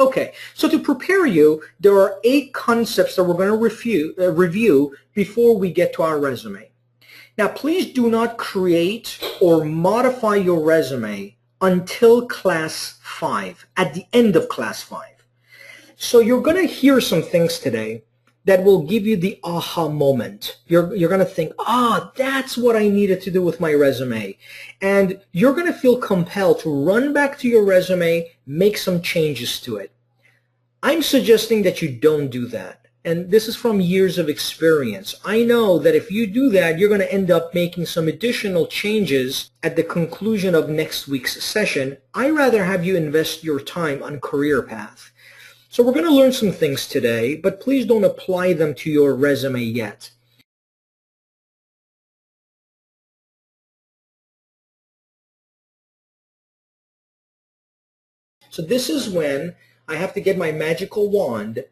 Okay, so to prepare you, there are 8 concepts that we're going to review before we get to our resume. Now, please do not create or modify your resume until class 5, at the end of class 5. So you're going to hear some things today that will give you the aha moment. You're going to think, that's what I needed to do with my resume. And you're going to feel compelled to run back to your resume, make some changes to it. I'm suggesting that you don't do that. And this is from years of experience. I know that if you do that, you're going to end up making some additional changes at the conclusion of next week's session. I'd rather have you invest your time on career path. So we're going to learn some things today, but please don't apply them to your resume yet. So this is when I have to get my magical wand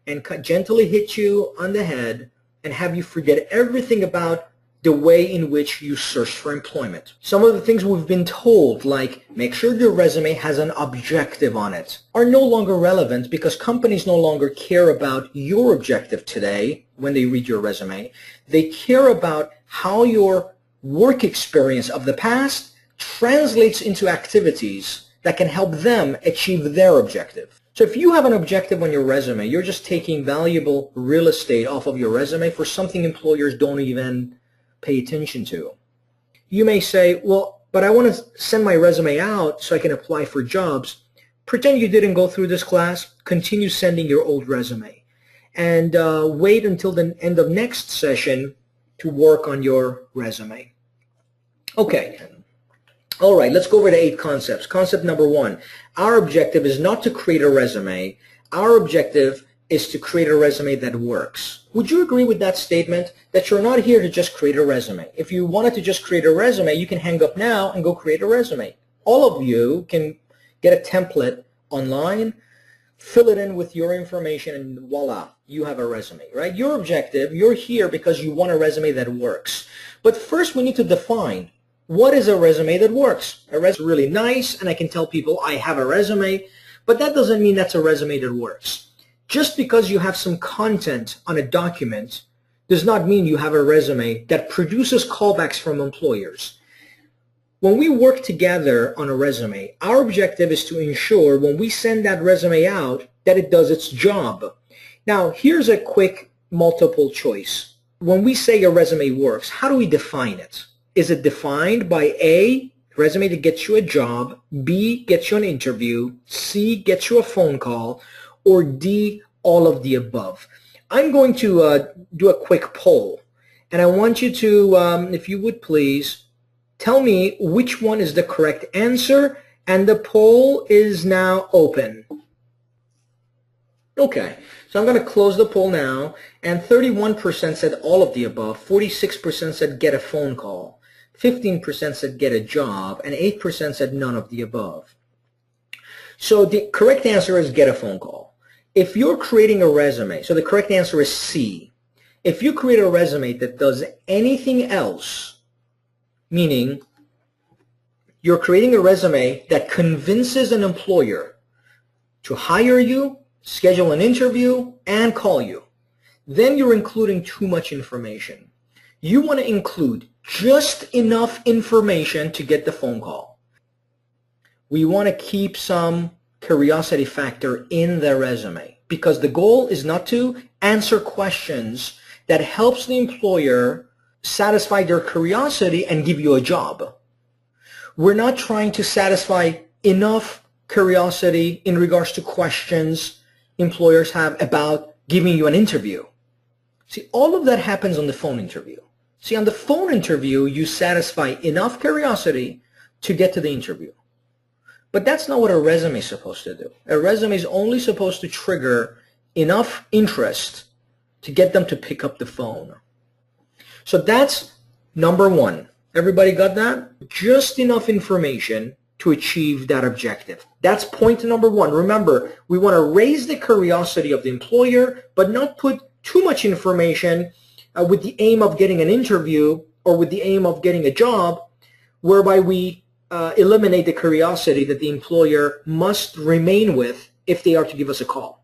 and gently hit you on the head and have you forget everything about the way in which you search for employment. Some of the things we've been told, like make sure your resume has an objective on it, are no longer relevant because companies no longer care about your objective today when they read your resume. They care about how your work experience of the past translates into activities that can help them achieve their objective. So if you have an objective on your resume, you're just taking valuable real estate off of your resume for something employers don't even pay attention to. You may say, well, but I want to send my resume out so I can apply for jobs. Pretend you didn't go through this class. Continue sending your old resume. And wait until the end of next session to work on your resume. Okay. All right, let's go over the 8 concepts. Concept number 1, our objective is not to create a resume. Our objective is to create a resume that works. Would you agree with that statement, that you're not here to just create a resume? If you wanted to just create a resume, you can hang up now and go create a resume. All of you can get a template online, fill it in with your information, and voila, you have a resume, right? Your objective, you're here because you want a resume that works. But first we need to define, what is a resume that works? A resume is really nice, and I can tell people I have a resume, but that doesn't mean that's a resume that works. Just because you have some content on a document does not mean you have a resume that produces callbacks from employers. When we work together on a resume, our objective is to ensure when we send that resume out that it does its job. Now, here's a quick multiple choice. When we say a resume works, how do we define it? Is it defined by A, resume that gets you a job, B, gets you an interview, C, gets you a phone call, or D, all of the above? I'm going to do a quick poll, and I want you to, if you would please, tell me which one is the correct answer, and the poll is now open. Okay, so I'm going to close the poll now, and 31% said all of the above, 46% said get a phone call, 15% said get a job, and 8% said none of the above. So the correct answer is get a phone call. If you're creating a resume, so the correct answer is C. If you create a resume that does anything else, meaning you're creating a resume that convinces an employer to hire you, schedule an interview, and call you, then you're including too much information. You want to include just enough information to get the phone call. We want to keep some curiosity factor in the resume because the goal is not to answer questions that helps the employer satisfy their curiosity and give you a job. We're not trying to satisfy enough curiosity in regards to questions employers have about giving you an interview. See, all of that happens on the phone interview. See, on the phone interview, you satisfy enough curiosity to get to the interview. But that's not what a resume is supposed to do. A resume is only supposed to trigger enough interest to get them to pick up the phone. So that's number 1. Everybody got that? Just enough information to achieve that objective. That's point number 1. Remember, we want to raise the curiosity of the employer, but not put too much information with the aim of getting an interview or with the aim of getting a job, whereby we eliminate the curiosity that the employer must remain with if they are to give us a call.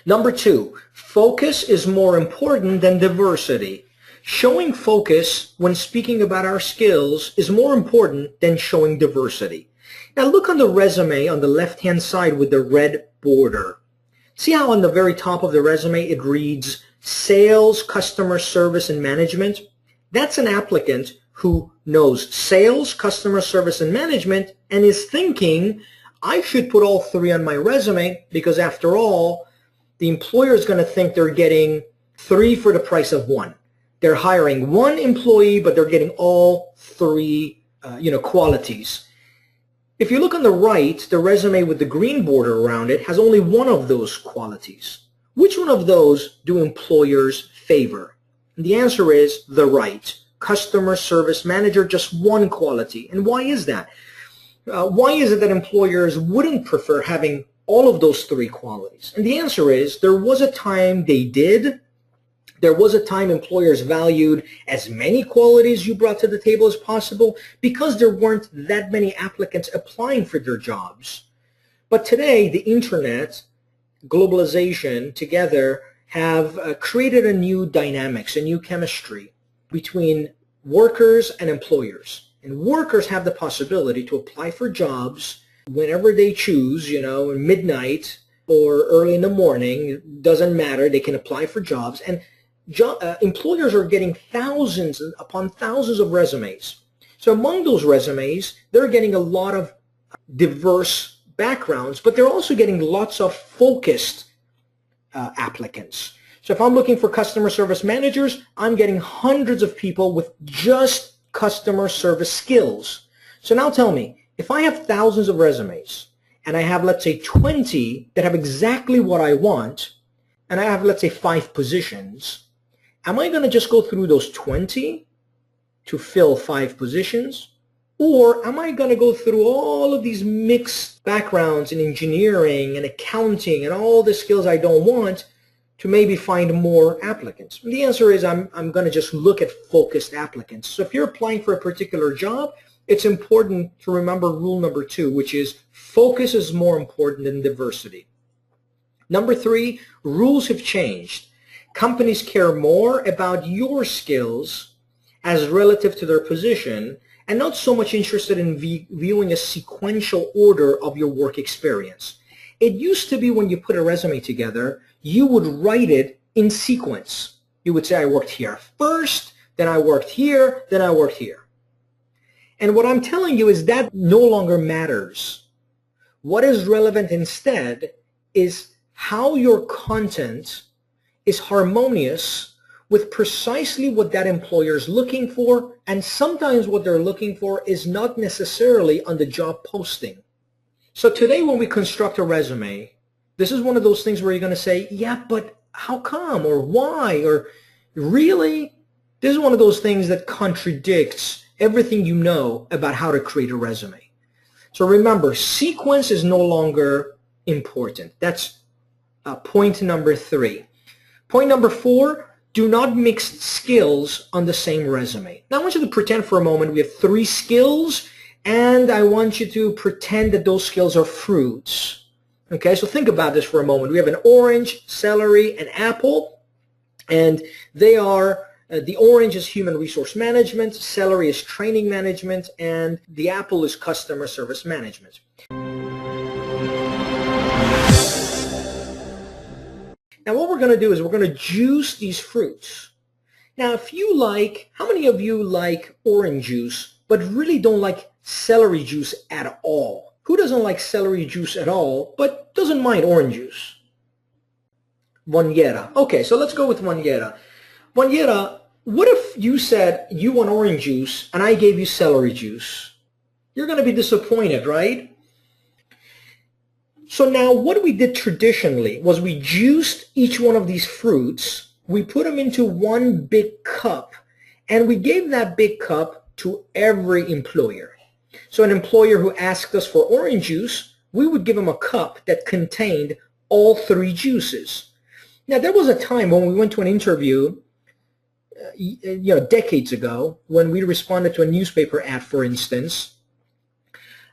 Number 2, focus is more important than diversity. Showing focus when speaking about our skills is more important than showing diversity. Now look on the resume on the left-hand side with the red border. See how on the very top of the resume it reads sales, customer service, and management? That's an applicant who knows sales, customer service, and management and is thinking, I should put all 3 on my resume because after all, the employer is going to think they're getting 3 for the price of 1. They're hiring 1 employee, but they're getting all 3 qualities. If you look on the right, the resume with the green border around it has only 1 of those qualities. Which one of those do employers favor? And the answer is the right. Customer service manager, just 1 quality. And why is that? Why is it that employers wouldn't prefer having all of those 3 qualities? And the answer is there was a time they did. There was a time employers valued as many qualities you brought to the table as possible because there weren't that many applicants applying for their jobs. But today, the internet, globalization together have created a new dynamics, a new chemistry between workers and employers. And workers have the possibility to apply for jobs whenever they choose, midnight or early in the morning. It doesn't matter. They can apply for jobs. And employers are getting thousands upon thousands of resumes. So among those resumes, they're getting a lot of diverse backgrounds, but they're also getting lots of focused applicants. So if I'm looking for customer service managers, I'm getting hundreds of people with just customer service skills. So now tell me, if I have thousands of resumes and I have, let's say, 20 that have exactly what I want, and I have, let's say, 5 positions, am I going to just go through those 20 to fill 5 positions? Or am I going to go through all of these mixed backgrounds in engineering and accounting and all the skills I don't want to maybe find more applicants? And the answer is I'm going to just look at focused applicants. So if you're applying for a particular job, it's important to remember rule number 2, which is focus is more important than diversity. Number 3, rules have changed. Companies care more about your skills as relative to their position and not so much interested in viewing a sequential order of your work experience. It used to be when you put a resume together, you would write it in sequence. You would say, I worked here first, then I worked here, then I worked here. And what I'm telling you is that no longer matters. What is relevant instead is how your content is harmonious with precisely what that employer is looking for, and sometimes what they're looking for is not necessarily on the job posting. So today when we construct a resume, this is one of those things where you're going to say, yeah, but how come, or why, or really? This is one of those things that contradicts everything you know about how to create a resume. So remember, sequence is no longer important. That's point number 3. Point number 4, do not mix skills on the same resume. Now I want you to pretend for a moment we have 3 skills, and I want you to pretend that those skills are fruits. Okay, so think about this for a moment. We have an orange, celery, and apple, and they are, the orange is human resource management, celery is training management, and the apple is customer service management. Now what we're going to do is we're going to juice these fruits. Now if you like, how many of you like orange juice but really don't like celery juice at all? Who doesn't like celery juice at all but doesn't mind orange juice? Waniera. Okay, so let's go with Waniera. Waniera, what if you said you want orange juice and I gave you celery juice? You're going to be disappointed, right? So now what we did traditionally was we juiced each one of these fruits, we put them into one big cup, and we gave that big cup to every employer. So an employer who asked us for orange juice, we would give them a cup that contained all 3 juices. Now there was a time when we went to an interview, decades ago, when we responded to a newspaper ad, for instance,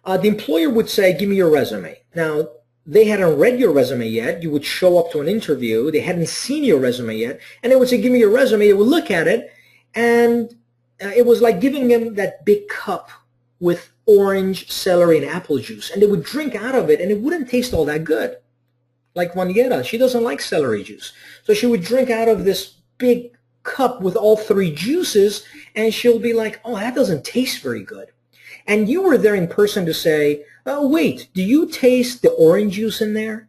the employer would say, give me your resume. Now, they hadn't read your resume yet. You would show up to an interview. They hadn't seen your resume yet. And they would say, give me your resume. They would look at it. And it was like giving them that big cup with orange, celery, and apple juice. And they would drink out of it, and it wouldn't taste all that good. Like Juanita, she doesn't like celery juice. So she would drink out of this big cup with all three juices, and she'll be like, oh, that doesn't taste very good. And you were there in person to say, oh, wait, do you taste the orange juice in there?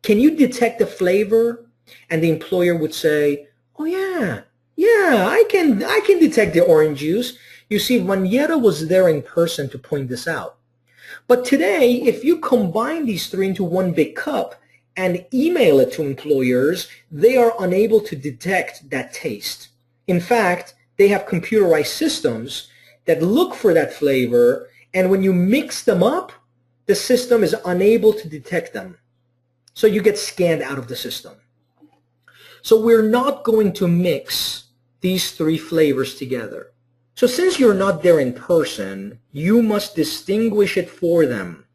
Can you detect the flavor? And the employer would say, oh, yeah, I can detect the orange juice. You see, Juanita was there in person to point this out. But today, if you combine these three into one big cup and email it to employers, they are unable to detect that taste. In fact, they have computerized systems that look for that flavor, and when you mix them up, the system is unable to detect them. So you get scanned out of the system. So we're not going to mix these three flavors together. So since you're not there in person, you must distinguish it for them.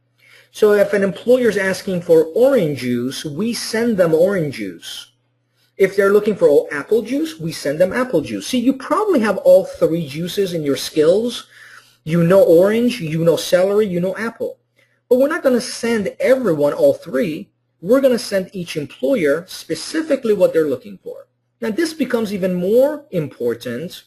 So if an employer is asking for orange juice, we send them orange juice. If they're looking for apple juice, we send them apple juice. See, you probably have all three juices in your skills. You know orange, you know celery, you know apple. But we're not going to send everyone all three. We're going to send each employer specifically what they're looking for. Now, this becomes even more important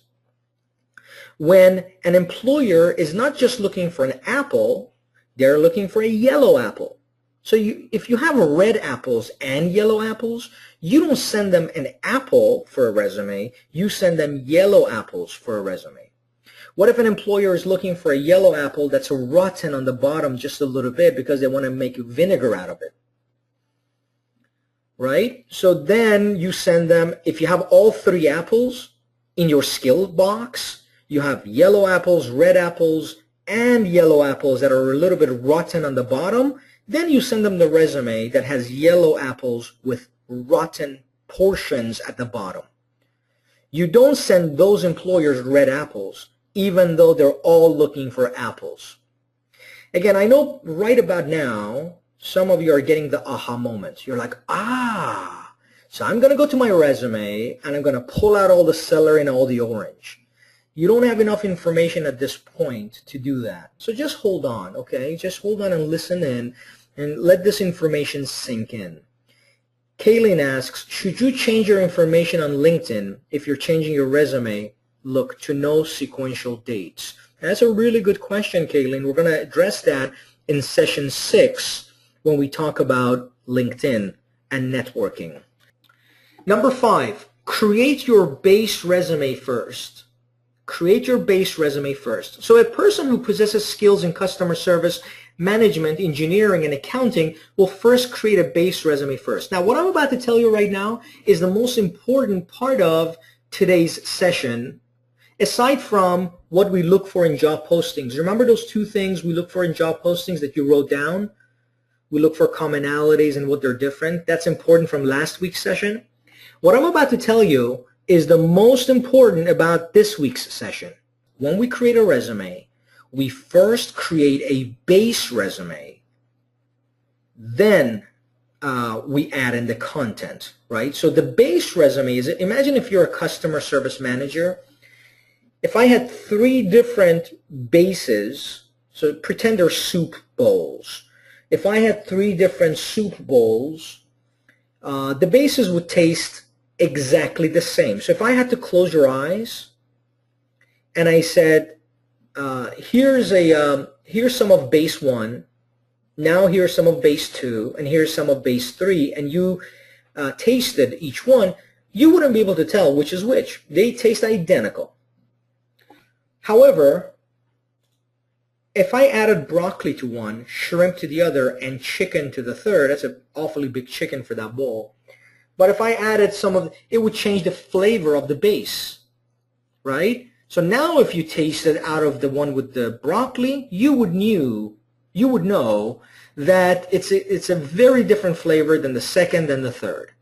when an employer is not just looking for an apple, they're looking for a yellow apple. So if you have red apples and yellow apples, you don't send them an apple for a resume, you send them yellow apples for a resume. What if an employer is looking for a yellow apple that's rotten on the bottom just a little bit because they want to make vinegar out of it? Right? So then you send them, if you have all three apples in your skill box, you have yellow apples, red apples, and yellow apples that are a little bit rotten on the bottom, then you send them the resume that has yellow apples with rotten portions at the bottom. You don't send those employers red apples, even though they're all looking for apples. Again, I know right about now, some of you are getting the aha moment. You're like, so I'm going to go to my resume and I'm going to pull out all the celery and all the orange. You don't have enough information at this point to do that. So just hold on, okay? Just hold on and listen in and let this information sink in. Kayleen asks, should you change your information on LinkedIn if you're changing your resume? Look to no sequential dates. And that's a really good question, Kayleen. We're going to address that in session 6 when we talk about LinkedIn and networking. Number 5, create your base resume first. Create your base resume first. So a person who possesses skills in customer service, management, engineering, and accounting will first create a base resume first. Now, what I'm about to tell you right now is the most important part of today's session, aside from what we look for in job postings. Remember those 2 things we look for in job postings that you wrote down? We look for commonalities and what they're different. That's important from last week's session. What I'm about to tell you is the most important about this week's session. When we create a resume, we first create a base resume. Then we add in the content, right? So the base resume is, imagine if you're a customer service manager. If I had 3 different bases, so pretend they're soup bowls. If I had 3 different soup bowls, the bases would taste exactly the same. So if I had to close your eyes and I said, here's some of base 1, now here's some of base 2, and here's some of base 3, and you tasted each one, you wouldn't be able to tell which is which. They taste identical. However, if I added broccoli to one, shrimp to the other, and chicken to the third, that's an awfully big chicken for that bowl. But if I added some of, it would change the flavor of the base, right? So now if you tasted out of the one with the broccoli, you would know that it's a very different flavor than the second and the third.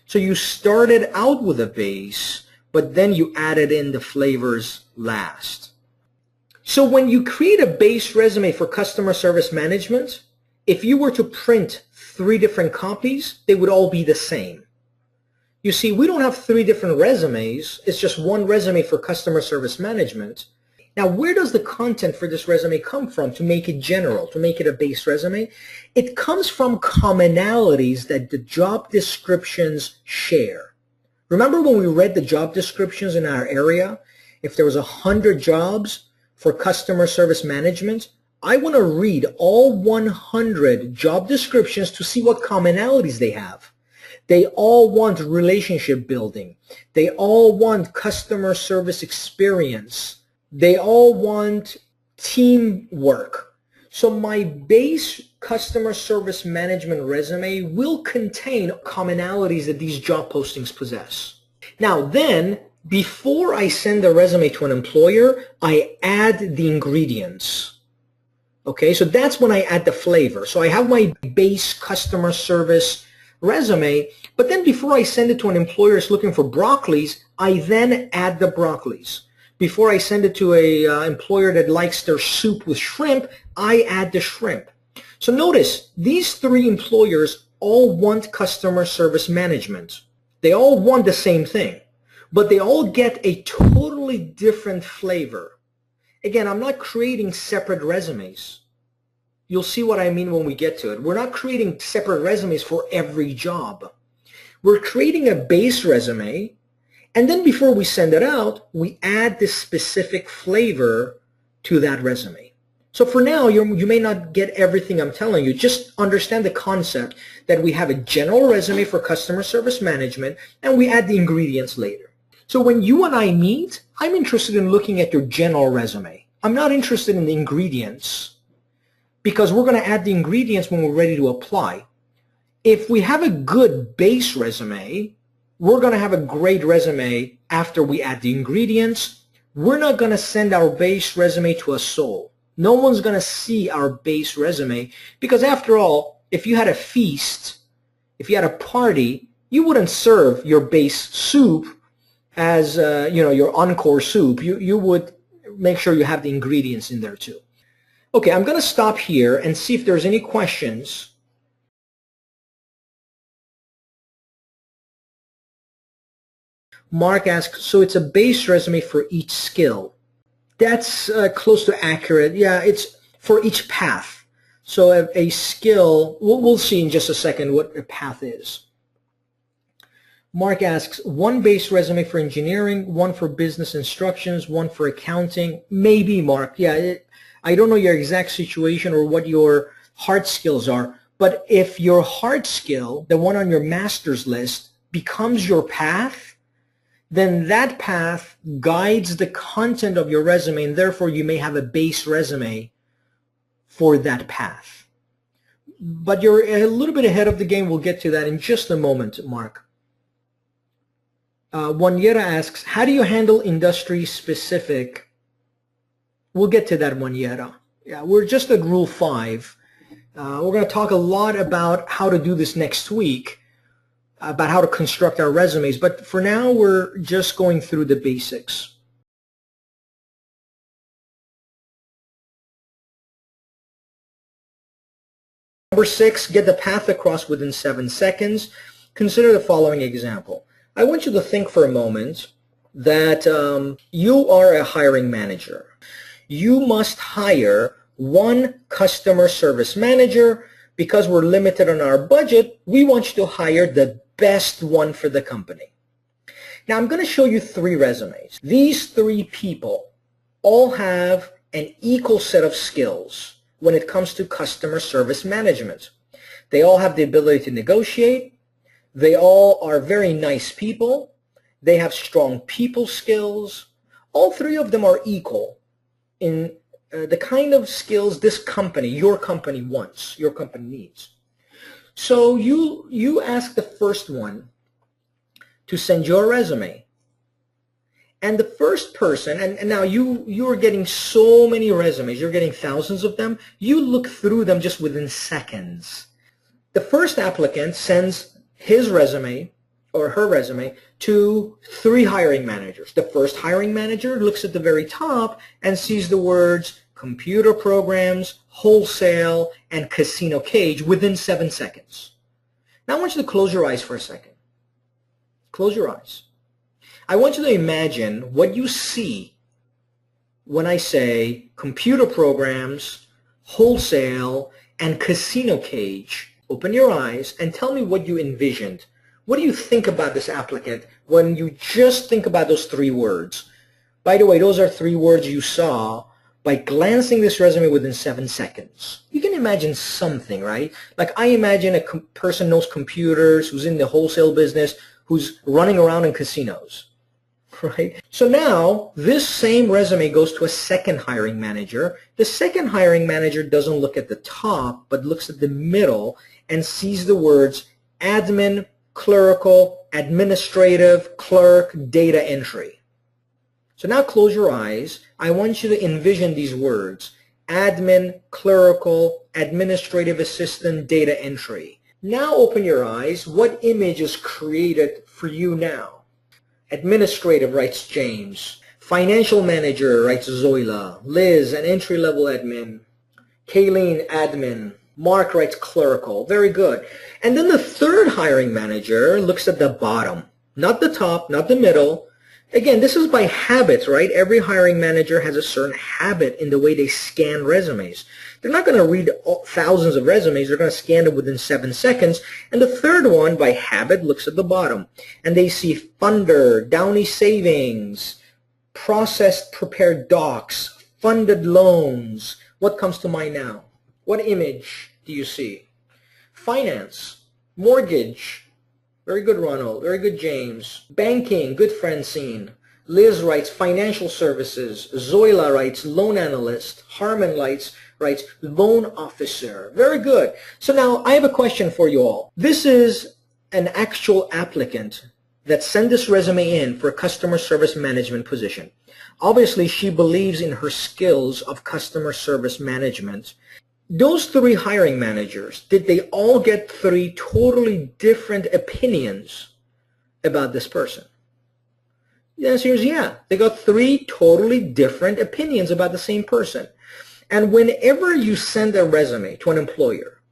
So you started out with a base, but then you added in the flavors last. So when you create a base resume for customer service management, if you were to print 3 different copies, they would all be the same. You see, we don't have 3 different resumes. It's just one resume for customer service management. Now, where does the content for this resume come from to make it general, to make it a base resume? It comes from commonalities that the job descriptions share. Remember when we read the job descriptions in our area? If there was 100 jobs for customer service management, I want to read all 100 job descriptions to see what commonalities they have. They all want relationship building. They all want customer service experience. They all want teamwork. So my base customer service management resume will contain commonalities that these job postings possess. Now then, before I send the resume to an employer, I add the ingredients. Okay, so that's when I add the flavor. So I have my base customer service resume, but then before I send it to an employer that's looking for broccolis, I then add the broccolis. Before I send it to an employer that likes their soup with shrimp, I add the shrimp. So notice, these 3 employers all want customer service management. They all want the same thing, but they all get a totally different flavor. Again, I'm not creating separate resumes. You'll see what I mean when we get to it. We're not creating separate resumes for every job. We're creating a base resume, and then before we send it out, we add this specific flavor to that resume. So for now, you may not get everything I'm telling you. Just understand the concept that we have a general resume for customer service management, and we add the ingredients later. So when you and I meet, I'm interested in looking at your general resume. I'm not interested in the ingredients because we're going to add the ingredients when we're ready to apply. If we have a good base resume, we're going to have a great resume after we add the ingredients. We're not going to send our base resume to a soul. No one's going to see our base resume because after all, if you had a feast, if you had a party, you wouldn't serve your base soup as your encore soup. You would make sure you have the ingredients in there too. Okay, I'm going to stop here and see if there's any questions. Mark asks, so it's a base resume for each skill. That's close to accurate. Yeah, it's for each path. So a skill, we'll see in just a second what a path is. Mark asks, 1 base resume for engineering, 1 for business instructions, 1 for accounting. Maybe, Mark. Yeah, I don't know your exact situation or what your hard skills are, but if your hard skill, the one on your master's list, becomes your path, then that path guides the content of your resume, and therefore you may have a base resume for that path. But you're a little bit ahead of the game. We'll get to that in just a moment, Mark. Wanyera asks, how do you handle industry specific? We'll get to that, Wanyera. Yeah, we're just at Rule 5. We're going to talk a lot about how to do this next week, about how to construct our resumes. But for now, we're just going through the basics. Number 6, get the path across within 7 seconds. Consider the following example. I want you to think for a moment that you are a hiring manager. You must hire 1 customer service manager. Because we're limited on our budget, we want you to hire the best one for the company. Now I'm going to show you 3 resumes. These 3 people all have an equal set of skills when it comes to customer service management. They all have the ability to negotiate. They all are very nice people. They have strong people skills. All 3 of them are equal in the kind of skills this company, your company wants, your company needs. So you ask the first one to send your resume. And the first person, and now you are getting so many resumes, you're getting thousands of them, you look through them just within seconds. The first applicant sends his resume or her resume to 3 hiring managers. The first hiring manager looks at the very top and sees the words computer programs, wholesale, and casino cage within 7 seconds. Now I want you to close your eyes for a second. Close your eyes. I want you to imagine what you see when I say computer programs, wholesale, and casino cage. Open your eyes and tell me what you envisioned. What do you think about this applicant when you just think about those three words? By the way, those are three words you saw by glancing this resume within 7 seconds. You can imagine something, right? Like I imagine a person knows computers, who's in the wholesale business, who's running around in casinos, right? So now this same resume goes to a second hiring manager. The second hiring manager doesn't look at the top, but looks at the middle and sees the words admin, clerical, administrative, clerk, data entry. So now close your eyes. I want you to envision these words: admin, clerical, administrative assistant, data entry. Now open your eyes. What image is created for you now? Administrative, writes James. Financial manager, writes Zoila. Liz, an entry-level admin. Kayleen, admin. Mark writes clerical. Very good. And then the third hiring manager looks at the bottom, not the top, not the middle. Again, this is by habit, right? Every hiring manager has a certain habit in the way they scan resumes. They're not going to read thousands of resumes. They're going to scan them within 7 seconds. And the third one, by habit, looks at the bottom. And they see funder, Downey Savings, processed prepared docs, funded loans. What comes to mind now? What image do you see? Finance, mortgage. Very good, Ronald. Very good, James. Banking, good, Francine. Liz writes financial services. Zoila writes loan analyst. Harmon writes loan officer. Very good. So now I have a question for you all. This is an actual applicant that sent this resume in for a customer service management position. Obviously, she believes in her skills of customer service management. Those three hiring managers, did they all get three totally different opinions about this person? The answer is yeah. They got three totally different opinions about the same person. And whenever you send a resume to an employer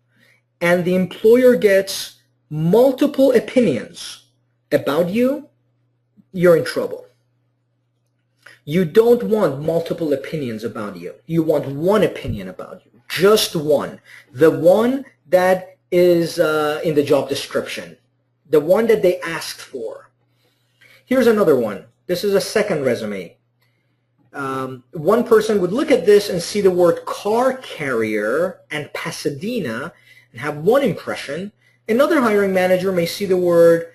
and the employer gets multiple opinions about you, you're in trouble. You don't want multiple opinions about you. You want one opinion about you. Just one. The one that is in the job description. The one that they asked for. Here's another one. This is a second resume. One person would look at this and see the word car carrier and Pasadena and have one impression. Another hiring manager may see the word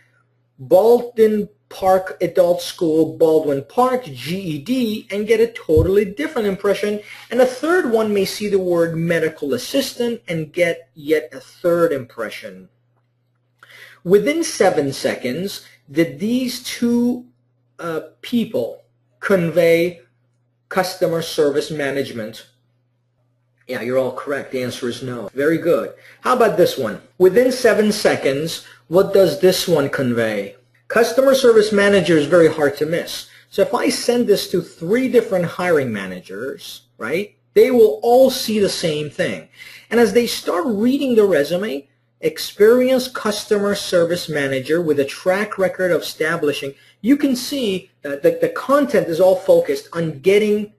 Baldwin Park Adult School, Baldwin Park, GED, and get a totally different impression. And a third one may see the word medical assistant and get yet a third impression. Within 7 seconds, did these two people convey customer service management? Yeah, you're all correct. The answer is no. Very good. How about this one? Within 7 seconds, what does this one convey? Customer service manager is very hard to miss. So if I send this to 3 different hiring managers, right, they will all see the same thing. And as they start reading the resume, experienced customer service manager with a track record of establishing, you can see that the content is all focused on getting,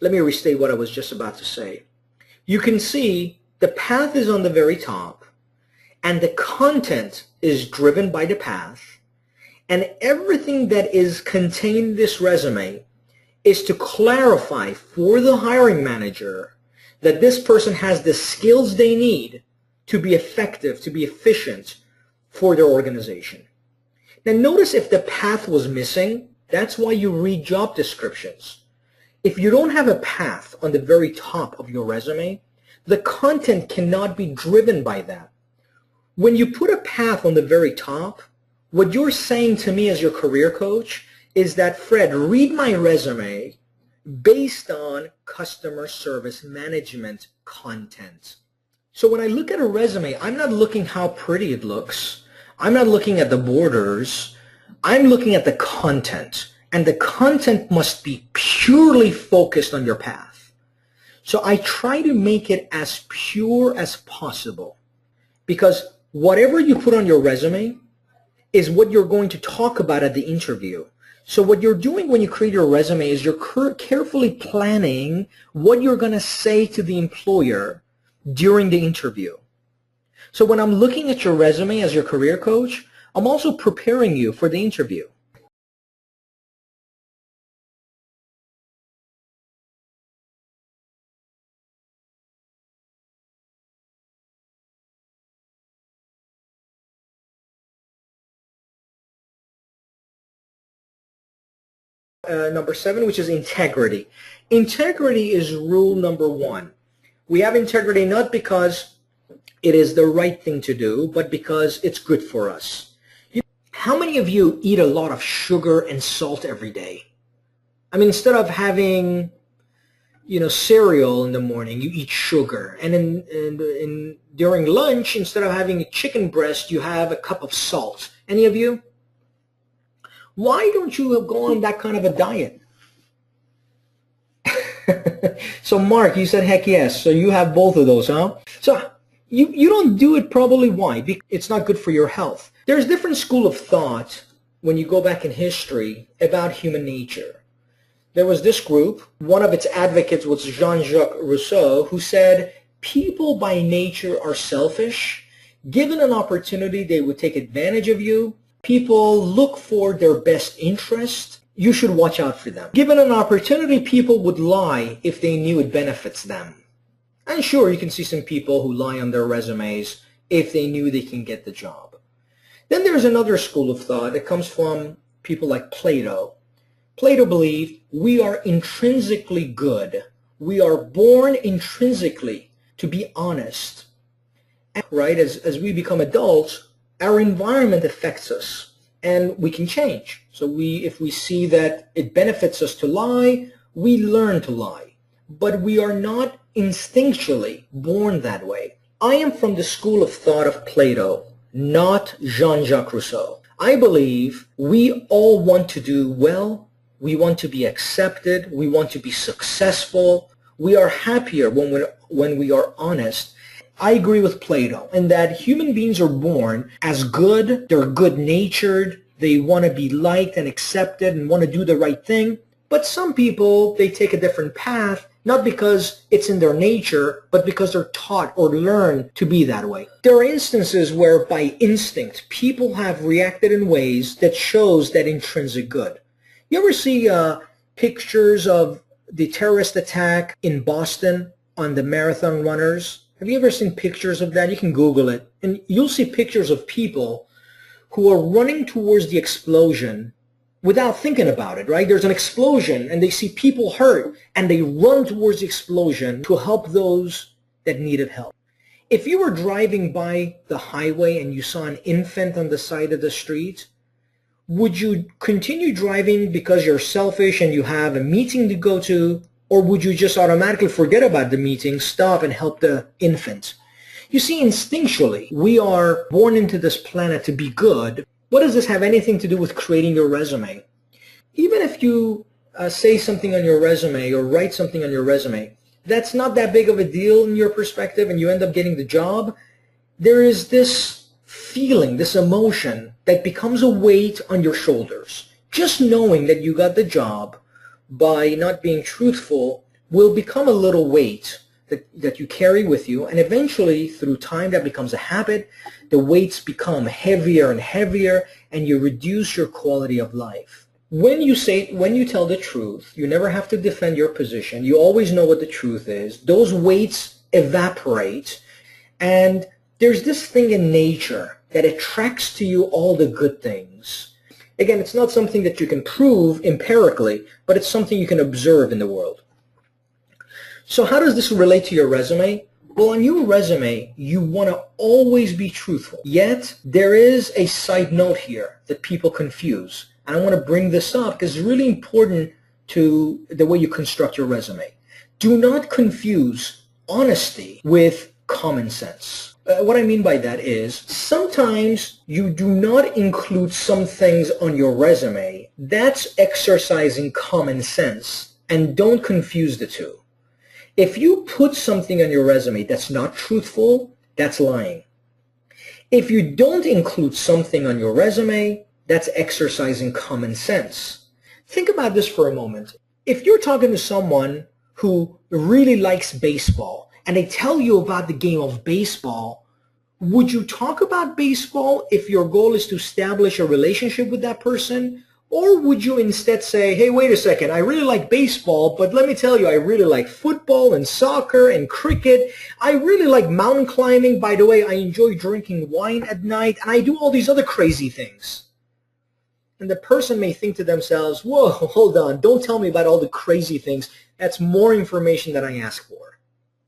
let me restate what I was just about to say. You can see the path is on the very top, and the content is driven by the path. And everything that is contained in this resume is to clarify for the hiring manager that this person has the skills they need to be effective, to be efficient for their organization. Now notice if the path was missing, that's why you read job descriptions. If you don't have a path on the very top of your resume, the content cannot be driven by that. When you put a path on the very top, what you're saying to me as your career coach is that, Fred, read my resume based on customer service management content. So when I look at a resume, I'm not looking how pretty it looks. I'm not looking at the borders. I'm looking at the content. And the content must be purely focused on your path. So I try to make it as pure as possible, because Whatever you put on your resume is what you're going to talk about at the interview. So what you're doing when you create your resume is you're carefully planning what you're going to say to the employer during the interview. So when I'm looking at your resume as your career coach, I'm also preparing you for the interview. Number 7, which is integrity. Integrity is rule number 1. We have integrity not because it is the right thing to do, but because it's good for us. How many of you eat a lot of sugar and salt every day? I mean, instead of having, cereal in the morning, you eat sugar. And during lunch, instead of having a chicken breast, you have a cup of salt. Any of you? Why don't you go on that kind of a diet? So Mark, you said heck yes. So you have both of those, huh? So you don't do it probably. Why? Because it's not good for your health. There's different school of thought when you go back in history about human nature. There was this group, one of its advocates was Jean-Jacques Rousseau, who said, people by nature are selfish. Given an opportunity, they would take advantage of you. People look for their best interest. You should watch out for them. Given an opportunity, people would lie if they knew it benefits them. And sure, you can see some people who lie on their resumes if they knew they can get the job. Then there's another school of thought that comes from people like Plato. Plato believed we are intrinsically good. We are born intrinsically to be honest. Right? As we become adults, our environment affects us and we can change. So if we see that it benefits us to lie, we learn to lie. But we are not instinctually born that way. I am from the school of thought of Plato, not Jean-Jacques Rousseau. I believe we all want to do well. We want to be accepted. We want to be successful. We are happier when we are honest. I agree with Plato in that human beings are born as good. They're good-natured. They want to be liked and accepted and want to do the right thing. But some people, they take a different path, not because it's in their nature, but because they're taught or learn to be that way. There are instances where by instinct, people have reacted in ways that shows that intrinsic good. You ever see pictures of the terrorist attack in Boston on the marathon runners? Have you ever seen pictures of that? You can Google it. And you'll see pictures of people who are running towards the explosion without thinking about it, right? There's an explosion and they see people hurt and they run towards the explosion to help those that needed help. If you were driving by the highway and you saw an infant on the side of the street, would you continue driving because you're selfish and you have a meeting to go to? Or would you just automatically forget about the meeting, stop and help the infant? You see, instinctually, we are born into this planet to be good. What does this have anything to do with creating your resume? Even if you say something on your resume or write something on your resume, that's not that big of a deal in your perspective and you end up getting the job, there is this feeling, this emotion that becomes a weight on your shoulders. Just knowing that you got the job by not being truthful will become a little weight that you carry with you, and eventually through time that becomes a habit. The weights become heavier and heavier and you reduce your quality of life. When you tell the truth, you never have to defend your position. You always know what the truth is. Those weights evaporate, and there's this thing in nature that attracts to you all the good things. Again, it's not something that you can prove empirically, but it's something you can observe in the world. So how does this relate to your resume? Well, on your resume, you want to always be truthful. Yet, there is a side note here that people confuse. And I want to bring this up because it's really important to the way you construct your resume. Do not confuse honesty with common sense. What I mean by that is sometimes you do not include some things on your resume. That's exercising common sense, and don't confuse the two. If you put something on your resume that's not truthful, that's lying. If you don't include something on your resume, that's exercising common sense. Think about this for a moment. If you're talking to someone who really likes baseball and they tell you about the game of baseball, would you talk about baseball if your goal is to establish a relationship with that person? Or would you instead say, hey, wait a second, I really like baseball, but let me tell you, I really like football and soccer and cricket. I really like mountain climbing. By the way, I enjoy drinking wine at night, and I do all these other crazy things. And the person may think to themselves, whoa, hold on, don't tell me about all the crazy things. That's more information than I asked for.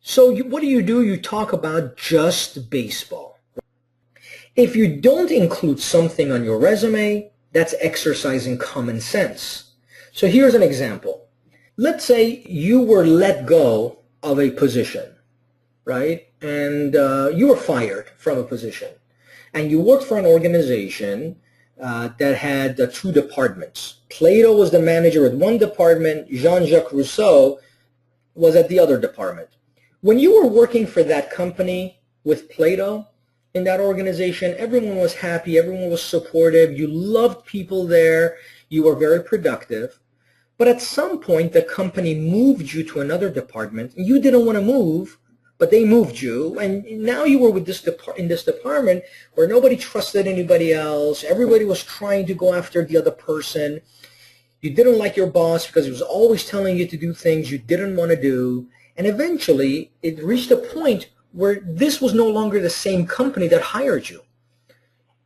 So what do? You talk about just baseball. If you don't include something on your resume, that's exercising common sense. So here's an example. Let's say you were let go of a position, right? And you were fired from a position. And you worked for an organization that had two departments. Plato was the manager at one department. Jean-Jacques Rousseau was at the other department. When you were working for that company with Plato, in that organization, everyone was happy, everyone was supportive, you loved people there, you were very productive. But at some point, the company moved you to another department. You didn't want to move, but they moved you, and now you were with in this department where nobody trusted anybody else. Everybody was trying to go after the other person. You didn't like your boss because he was always telling you to do things you didn't want to do. And eventually, it reached a point where this was no longer the same company that hired you.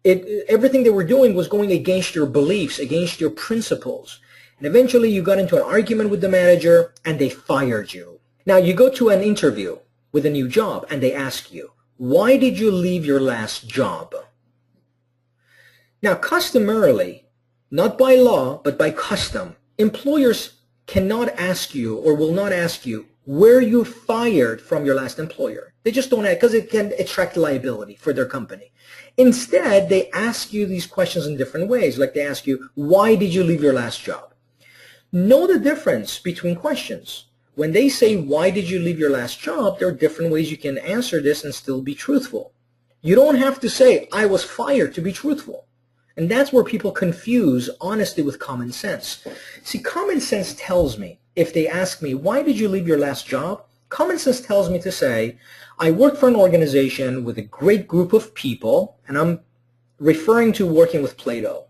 Everything they were doing was going against your beliefs, against your principles. And eventually you got into an argument with the manager and they fired you. Now you go to an interview with a new job and they ask you, why did you leave your last job? Now customarily, not by law, but by custom, employers cannot ask you or will not ask you, were you fired from your last employer? They just don't ask because it can attract liability for their company. Instead, they ask you these questions in different ways. Like they ask you, why did you leave your last job? Know the difference between questions. When they say, why did you leave your last job, there are different ways you can answer this and still be truthful. You don't have to say, I was fired to be truthful. And that's where people confuse honesty with common sense. See, common sense tells me, if they ask me, why did you leave your last job? Common sense tells me to say, I worked for an organization with a great group of people, and I'm referring to working with Plato.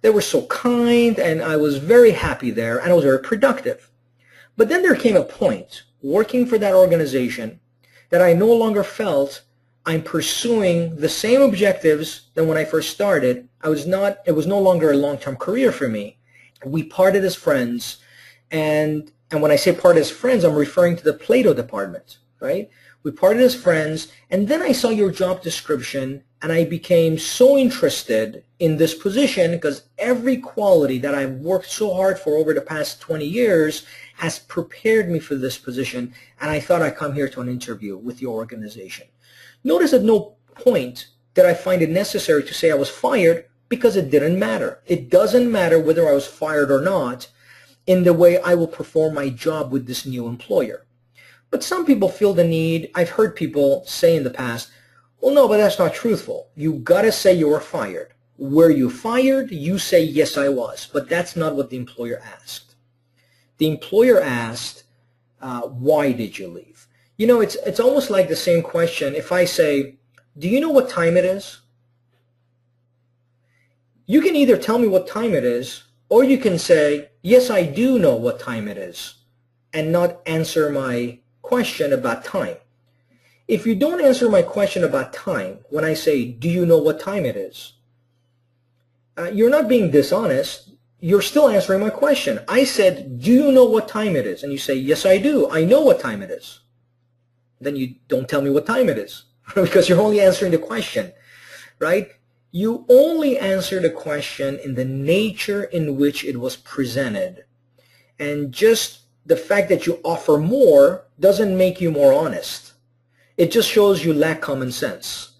They were so kind, and I was very happy there, and I was very productive. But then there came a point, working for that organization, that I no longer felt I'm pursuing the same objectives than when I first started. It was no longer a long-term career for me. We parted as friends, and when I say parted as friends, I'm referring to the Plato department, right? We parted as friends, and then I saw your job description, and I became so interested in this position because every quality that I've worked so hard for over the past 20 years has prepared me for this position, and I thought I'd come here to an interview with your organization. Notice at no point did I find it necessary to say I was fired because it didn't matter. It doesn't matter whether I was fired or not in the way I will perform my job with this new employer. But some people feel the need, I've heard people say in the past, well, no, but that's not truthful. You got to say you were fired. Were you fired? You say, yes, I was. But that's not what the employer asked. The employer asked, why did you leave? You know, it's almost like the same question. If I say, do you know what time it is? You can either tell me what time it is, or you can say, yes, I do know what time it is, and not answer my question about time. If you don't answer my question about time, when I say, do you know what time it is? You're not being dishonest. You're still answering my question. I said, do you know what time it is? And you say, yes, I do. I know what time it is. Then you don't tell me what time it is because you're only answering the question, right? You only answer the question in the nature in which it was presented. And just the fact that you offer more doesn't make you more honest. It just shows you lack common sense,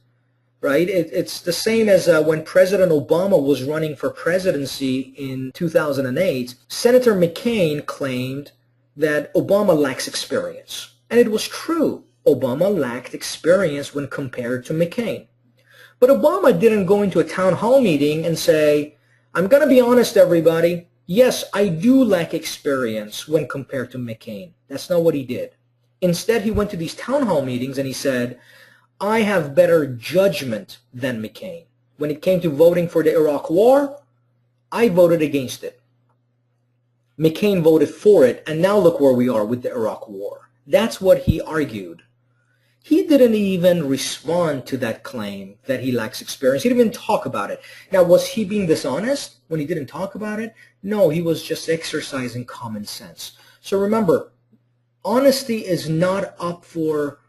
right? It's the same as when President Obama was running for presidency in 2008, Senator McCain claimed that Obama lacks experience. And it was true. Obama lacked experience when compared to McCain. But Obama didn't go into a town hall meeting and say, I'm going to be honest, everybody. Yes, I do lack experience when compared to McCain. That's not what he did. Instead, he went to these town hall meetings and he said, I have better judgment than McCain. When it came to voting for the Iraq War, I voted against it. McCain voted for it, and now look where we are with the Iraq War. That's what he argued. He didn't even respond to that claim that he lacks experience. He didn't even talk about it. Now, was he being dishonest when he didn't talk about it? No, he was just exercising common sense. So remember, honesty is not up for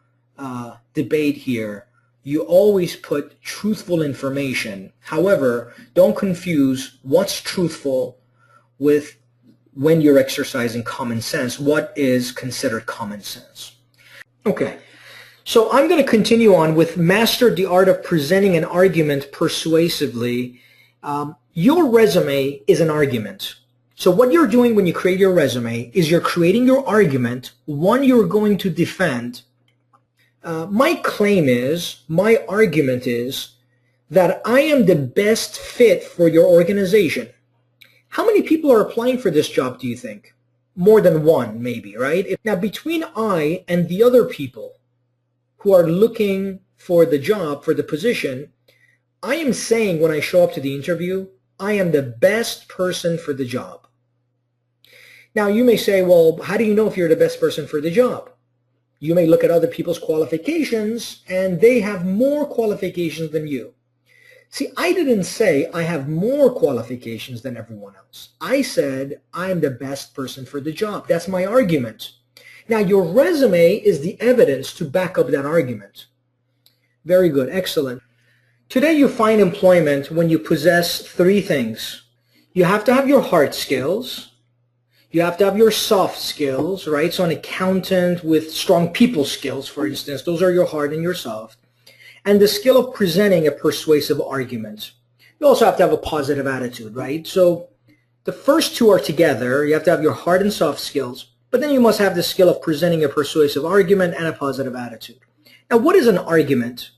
debate here. You always put truthful information. However, don't confuse what's truthful with when you're exercising common sense. What is considered common sense? Okay. So I'm going to continue on with master the art of presenting an argument persuasively. Your resume is an argument. So what you're doing when you create your resume is you're creating your argument, one you're going to defend. My claim is, my argument is that I am the best fit for your organization. How many people are applying for this job, do you think? More than one, maybe, right? Now, between I and the other people who are looking for the job, for the position, I am saying when I show up to the interview, I am the best person for the job. Now, you may say, well, how do you know if you're the best person for the job? You may look at other people's qualifications, and they have more qualifications than you. See, I didn't say I have more qualifications than everyone else. I said I'm the best person for the job. That's my argument. Now, your resume is the evidence to back up that argument. Very good. Excellent. Today, you find employment when you possess three things. You have to have your hard skills. You have to have your soft skills, right? So an accountant with strong people skills, for instance, those are your hard and your soft. And the skill of presenting a persuasive argument. You also have to have a positive attitude, right? So the first two are together. You have to have your hard and soft skills. But then you must have the skill of presenting a persuasive argument and a positive attitude. Now, what is an argument?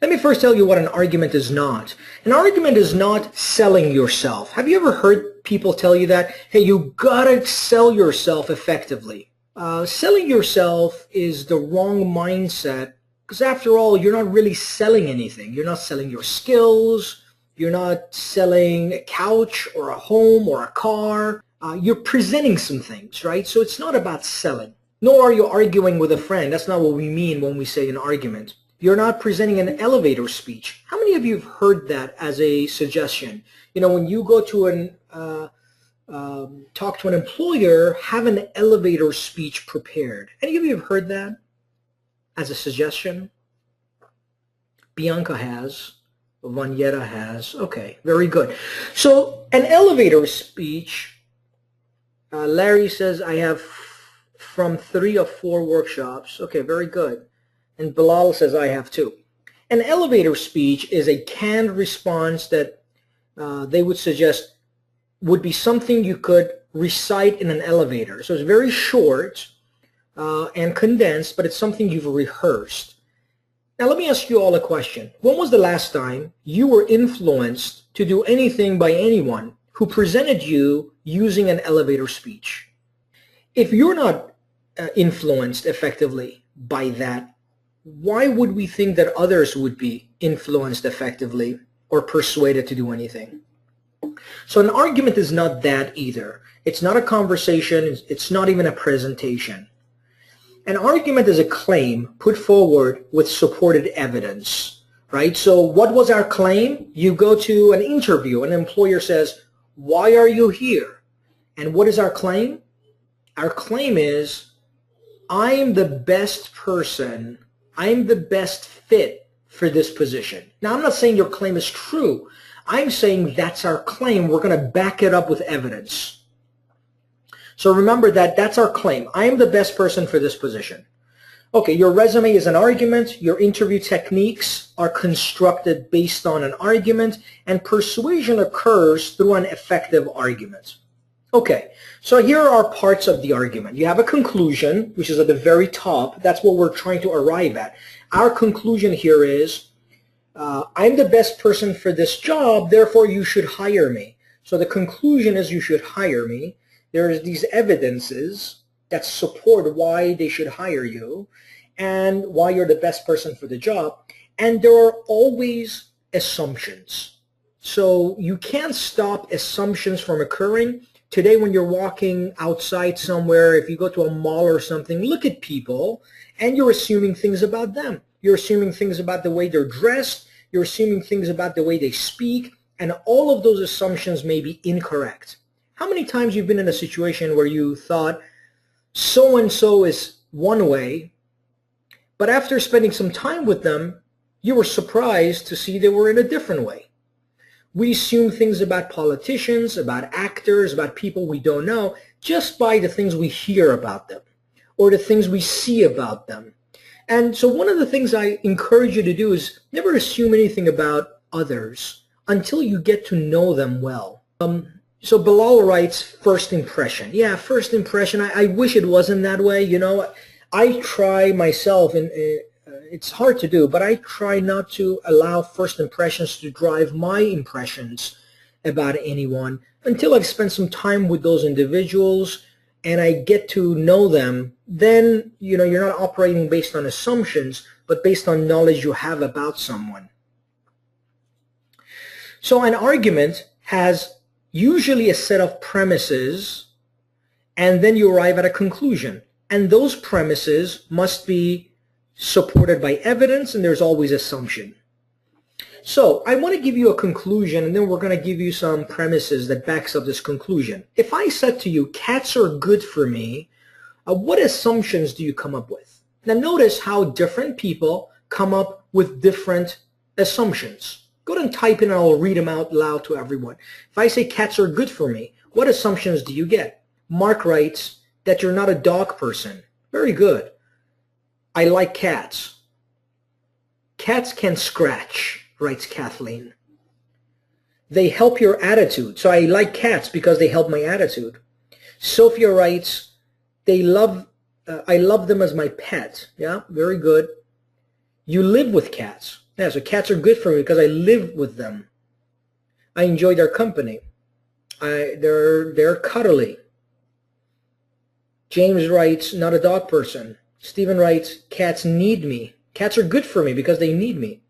Let me first tell you what an argument is not. An argument is not selling yourself. Have you ever heard people tell you that? Hey, you gotta sell yourself effectively. Selling yourself is the wrong mindset because after all, you're not really selling anything. You're not selling your skills. You're not selling a couch or a home or a car. You're presenting some things, right? So it's not about selling. Nor are you arguing with a friend. That's not what we mean when we say an argument. You're not presenting an elevator speech. How many of you have heard that as a suggestion? You know, when you go to talk to an employer, have an elevator speech prepared. Any of you have heard that as a suggestion? Bianca has. Vanyetta has. Okay, very good. So an elevator speech, Larry says, I have from 3 or 4 workshops. Okay, very good. And Bilal says, I have 2. An elevator speech is a canned response that they would suggest would be something you could recite in an elevator. So it's very short and condensed, but it's something you've rehearsed. Now let me ask you all a question. When was the last time you were influenced to do anything by anyone who presented you using an elevator speech? If you're not influenced effectively by that, why would we think that others would be influenced effectively or persuaded to do anything? So an argument is not that either. It's not a conversation. It's not even a presentation. An argument is a claim put forward with supported evidence, right? So what was our claim? You go to an interview. An employer says, why are you here? And what is our claim? Our claim is, I'm the best person. I'm the best fit for this position. Now, I'm not saying your claim is true. I'm saying that's our claim. We're going to back it up with evidence. So remember that that's our claim. I am the best person for this position. Okay, your resume is an argument. Your interview techniques are constructed based on an argument, and persuasion occurs through an effective argument. Okay, so here are parts of the argument. You have a conclusion, which is at the very top. That's what we're trying to arrive at. Our conclusion here is I'm the best person for this job, therefore you should hire me. So the conclusion is you should hire me. There's these evidences that support why they should hire you and why you're the best person for the job. And there are always assumptions. So you can't stop assumptions from occurring. Today when you're walking outside somewhere, if you go to a mall or something, look at people and you're assuming things about them. You're assuming things about the way they're dressed. You're assuming things about the way they speak. And all of those assumptions may be incorrect. How many times you've been in a situation where you thought so-and-so is one way, but after spending some time with them, you were surprised to see they were in a different way? We assume things about politicians, about actors, about people we don't know, just by the things we hear about them or the things we see about them. And so one of the things I encourage you to do is never assume anything about others until you get to know them well. So Bilal writes, first impression. Yeah, first impression. I wish it wasn't that way. You know, I try myself, and it's hard to do, but I try not to allow first impressions to drive my impressions about anyone until I've spent some time with those individuals and I get to know them. Then, you know, you're not operating based on assumptions, but based on knowledge you have about someone. So an argument has usually a set of premises, and then you arrive at a conclusion. And those premises must be supported by evidence, and there's always assumption. So I want to give you a conclusion, and then we're going to give you some premises that backs up this conclusion. If I said to you, cats are good for me, what assumptions do you come up with? Now notice how different people come up with different assumptions. Go ahead and type in and I'll read them out loud to everyone. If I say cats are good for me, what assumptions do you get? Mark writes that you're not a dog person. Very good. I like cats. Cats can scratch, writes Kathleen. They help your attitude. So I like cats because they help my attitude. Sophia writes, I love them as my pet. Yeah, very good. You live with cats. Yeah, so cats are good for me because I live with them. I enjoy their company. They're cuddly. James writes, not a dog person. Stephen writes, cats need me. Cats are good for me because they need me.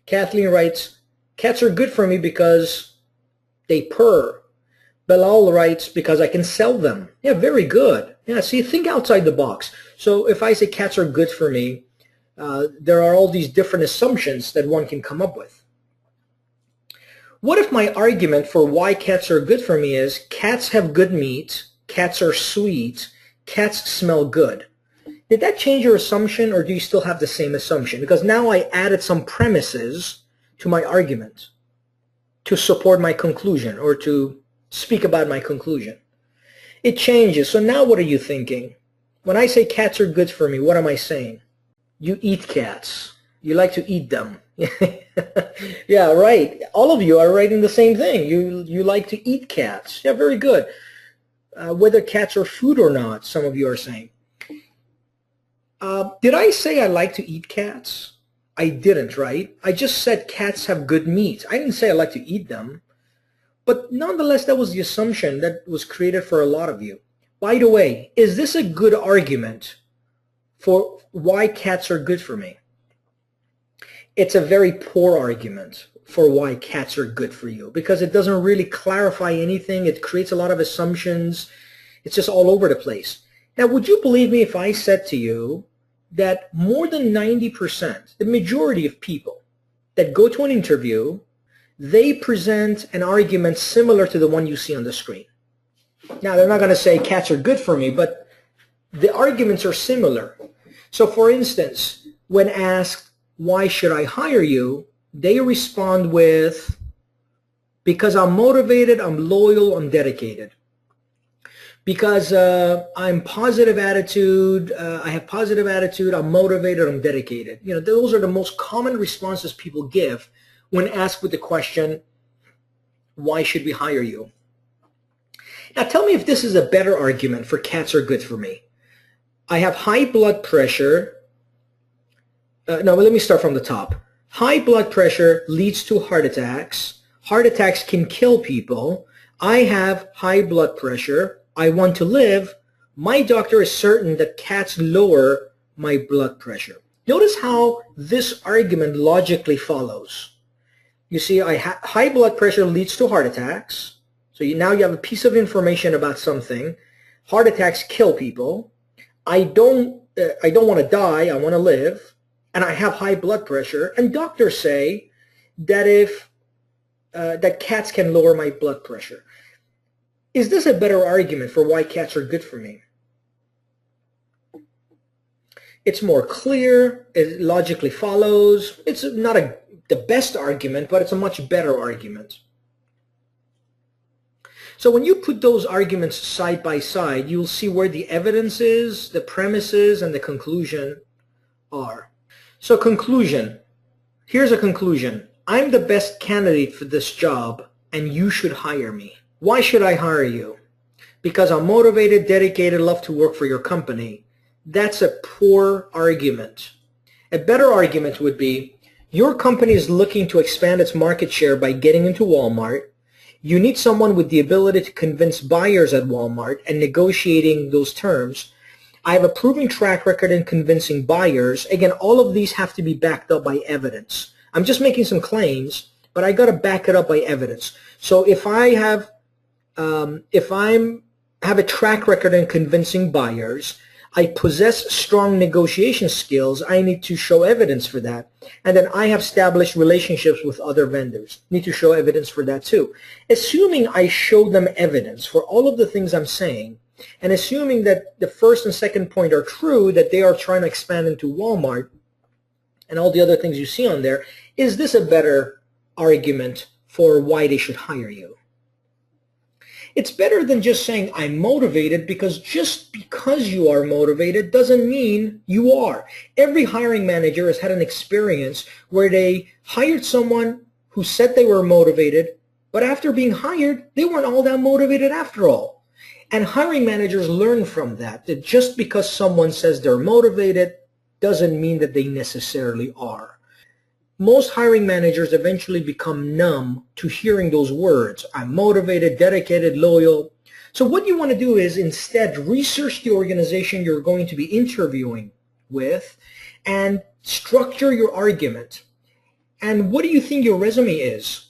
Kathleen writes, cats are good for me because they purr. Bilal writes, because I can sell them. Yeah, very good. Yeah, see, think outside the box. So if I say cats are good for me, there are all these different assumptions that one can come up with. What if my argument for why cats are good for me is cats have good meat, cats are sweet, cats smell good? Did that change your assumption, or do you still have the same assumption? Because now I added some premises to my argument to support my conclusion or to speak about my conclusion. It changes. So now what are you thinking? When I say cats are good for me, what am I saying? You eat cats. You like to eat them. Yeah, right. All of you are writing the same thing. You like to eat cats. Yeah, very good. Whether cats are food or not, some of you are saying. Did I say I like to eat cats? I didn't, right? I just said cats have good meat. I didn't say I like to eat them. But nonetheless, that was the assumption that was created for a lot of you. By the way, is this a good argument for why cats are good for me? It's a very poor argument for why cats are good for you because it doesn't really clarify anything. It creates a lot of assumptions. It's just all over the place. Now, would you believe me if I said to you that more than 90%, the majority of people that go to an interview, they present an argument similar to the one you see on the screen. Now, they're not going to say cats are good for me, but the arguments are similar. So, for instance, when asked, why should I hire you? They respond with, because I'm motivated, I'm loyal, I'm dedicated. Because I'm positive attitude, I have positive attitude, I'm motivated, I'm dedicated. You know, those are the most common responses people give when asked with the question, why should we hire you? Now tell me if this is a better argument for cats are good for me. I have high blood pressure. No, let me start from the top. High blood pressure leads to heart attacks. Heart attacks can kill people. I have high blood pressure. I want to live. My doctor is certain that cats lower my blood pressure. Notice how this argument logically follows. You see, high blood pressure leads to heart attacks. So now you have a piece of information about something. Heart attacks kill people. I don't want to die. I want to live. And I have high blood pressure. And doctors say that that cats can lower my blood pressure. Is this a better argument for why cats are good for me? It's more clear. It logically follows. It's not the best argument, but it's a much better argument. So when you put those arguments side by side, you'll see where the evidence is, the premises, and the conclusion are. So conclusion. Here's a conclusion. I'm the best candidate for this job, and you should hire me. Why should I hire you? Because I'm motivated, dedicated, love to work for your company. That's a poor argument. A better argument would be, your company is looking to expand its market share by getting into Walmart. You need someone with the ability to convince buyers at Walmart and negotiating those terms. I have a proven track record in convincing buyers. Again, all of these have to be backed up by evidence. I'm just making some claims, but I got to back it up by evidence. So if I have a track record in convincing buyers, I possess strong negotiation skills, I need to show evidence for that. And then I have established relationships with other vendors. Need to show evidence for that too. Assuming I show them evidence for all of the things I'm saying, and assuming that the first and second point are true, that they are trying to expand into Walmart and all the other things you see on there, is this a better argument for why they should hire you? It's better than just saying I'm motivated, because just because you are motivated doesn't mean you are. Every hiring manager has had an experience where they hired someone who said they were motivated, but after being hired, they weren't all that motivated after all. And hiring managers learn from that just because someone says they're motivated doesn't mean that they necessarily are. Most hiring managers eventually become numb to hearing those words. I'm motivated, dedicated, loyal. So what you want to do is instead research the organization you're going to be interviewing with and structure your argument. And what do you think your resume is?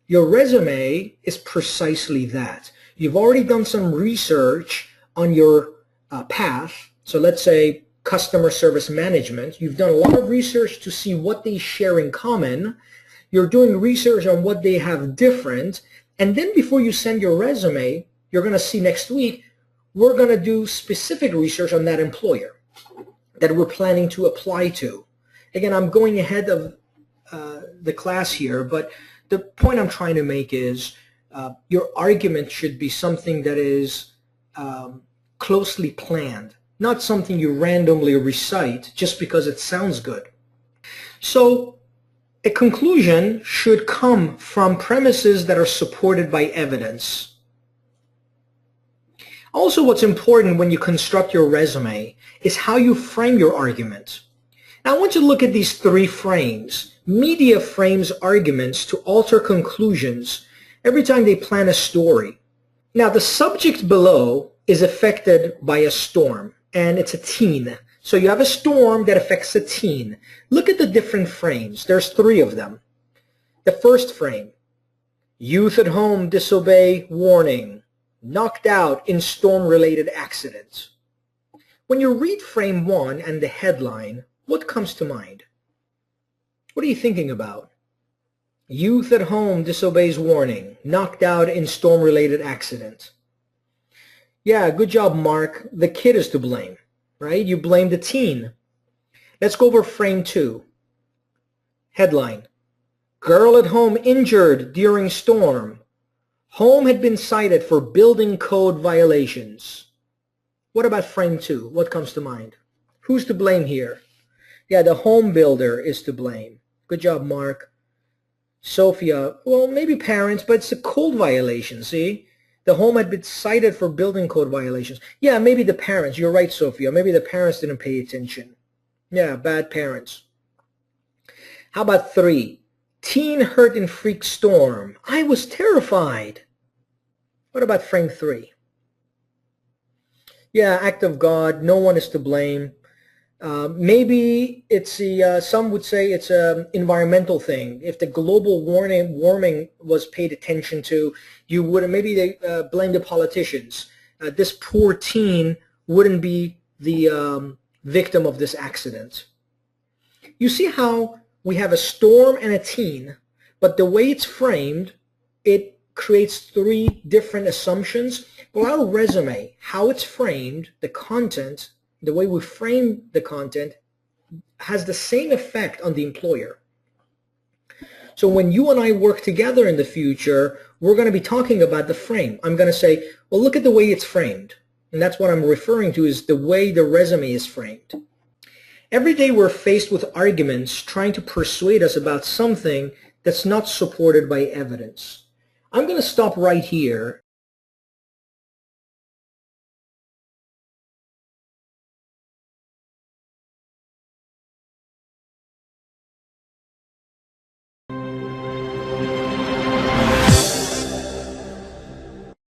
Your resume is precisely that. You've already done some research on your path. So let's say customer service management. You've done a lot of research to see what they share in common. You're doing research on what they have different. And then before you send your resume, you're going to see next week, we're going to do specific research on that employer that we're planning to apply to. Again, I'm going ahead of the class here, but the point I'm trying to make is your argument should be something that is closely planned, not something you randomly recite just because it sounds good. So a conclusion should come from premises that are supported by evidence. Also, what's important when you construct your resume is how you frame your argument. Now, I want you to look at these three frames. Media frames arguments to alter conclusions every time they plan a story. Now, the subject below is affected by a storm, and it's a teen. So you have a storm that affects a teen. Look at the different frames. There's three of them. The first frame, youth at home disobey warning, knocked out in storm-related accident. When you read frame one and the headline, what comes to mind? What are you thinking about? Youth at home disobeys warning, knocked out in storm-related accident. Yeah, good job, Mark. The kid is to blame, right? You blame the teen. Let's go over frame two. Headline, girl at home injured during storm. Home had been cited for building code violations. What about frame two? What comes to mind? Who's to blame here? Yeah, the home builder is to blame. Good job, Mark. Sophia, well, maybe parents, but it's a code violation, see? The home had been cited for building code violations. Yeah, maybe the parents. You're right, Sophia. Maybe the parents didn't pay attention. Yeah, bad parents. How about 3? Teen hurt in freak storm. I was terrified. What about frame 3? Yeah, act of God. No one is to blame. Maybe it's some would say it's an environmental thing. If the global warming was paid attention to, you would maybe they blame the politicians. This poor teen wouldn't be the victim of this accident. You see how we have a storm and a teen, but the way it's framed, it creates 3 different assumptions. Well, our resume, how it's framed, the content, the way we frame the content has the same effect on the employer. So when you and I work together in the future, we're going to be talking about the frame. I'm going to say, well, look at the way it's framed. And that's what I'm referring to is the way the resume is framed. Every day we're faced with arguments trying to persuade us about something that's not supported by evidence. I'm going to stop right here